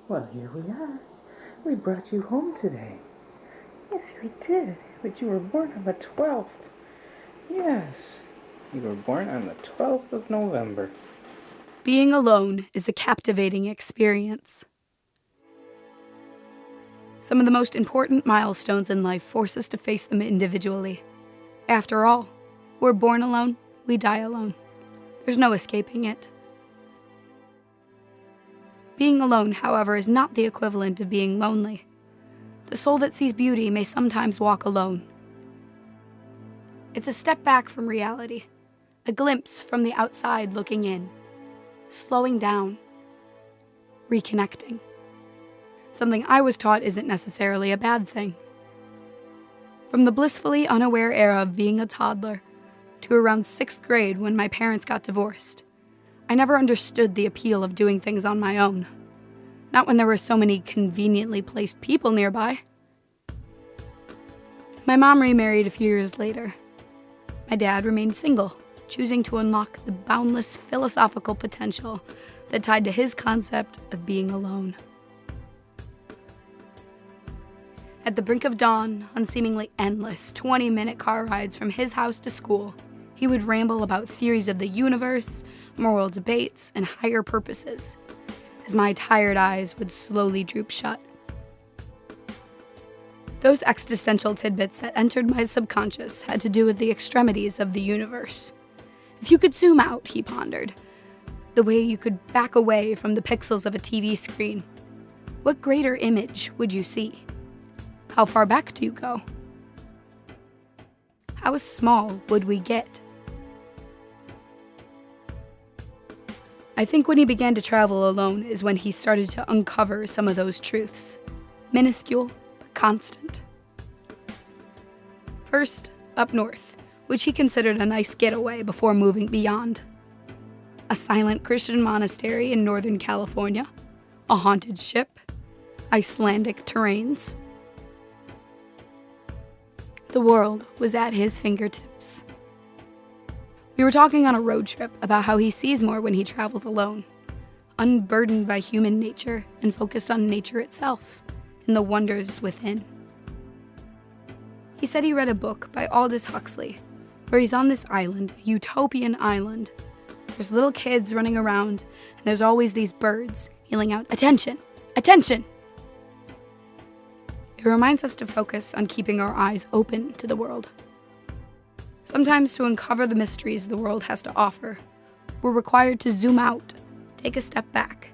Well, here we are. We brought you home today. Yes, we did. But you were born on the 12th. Yes, you were born on the 12th of November. Being alone is a captivating experience. Some of the most important milestones in life force us to face them individually. After all, we're born alone, we die alone. There's no escaping it. Being alone, however, is not the equivalent of being lonely. The soul that sees beauty may sometimes walk alone. It's a step back from reality, a glimpse from the outside looking in, slowing down, reconnecting. Something I was taught isn't necessarily a bad thing. From the blissfully unaware era of being a toddler to around 6th grade when my parents got divorced, I never understood the appeal of doing things on my own. Not when there were so many conveniently placed people nearby. My mom remarried a few years later. My dad remained single, choosing to unlock the boundless philosophical potential that tied to his concept of being alone. At the brink of dawn, on seemingly endless 20-minute car rides from his house to school, he would ramble about theories of the universe, moral debates, and higher purposes, as my tired eyes would slowly droop shut. Those existential tidbits that entered my subconscious had to do with the extremities of the universe. If you could zoom out, he pondered, the way you could back away from the pixels of a TV screen, what greater image would you see? How far back do you go? How small would we get? I think when he began to travel alone is when he started to uncover some of those truths, minuscule but constant. First, up north, which he considered a nice getaway before moving beyond. A silent Christian monastery in Northern California, a haunted ship, Icelandic terrains. The world was at his fingertips. We were talking on a road trip about how he sees more when he travels alone, unburdened by human nature and focused on nature itself and the wonders within. He said he read a book by Aldous Huxley, where he's on this island, a utopian island. There's little kids running around, and there's always these birds yelling out, "Attention! Attention!" It reminds us to focus on keeping our eyes open to the world. Sometimes to uncover the mysteries the world has to offer, we're required to zoom out, take a step back,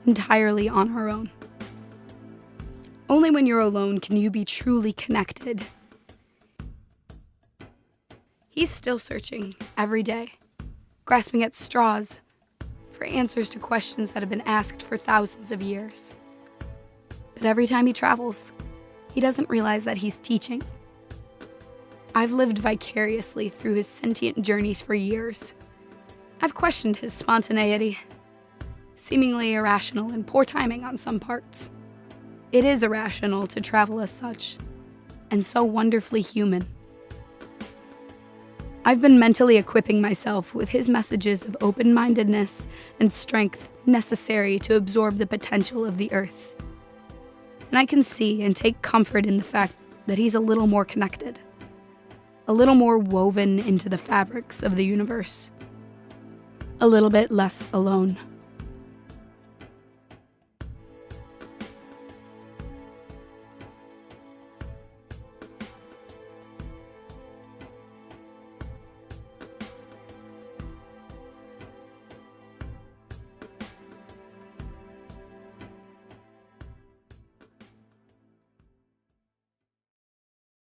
entirely on our own. Only when you're alone can you be truly connected. He's still searching every day, grasping at straws for answers to questions that have been asked for thousands of years. But every time he travels, he doesn't realize that he's teaching. I've lived vicariously through his sentient journeys for years. I've questioned his spontaneity, seemingly irrational and poor timing on some parts. It is irrational to travel as such, and so wonderfully human. I've been mentally equipping myself with his messages of open-mindedness and strength necessary to absorb the potential of the earth. And I can see and take comfort in the fact that he's a little more connected, a little more woven into the fabrics of the universe, a little bit less alone.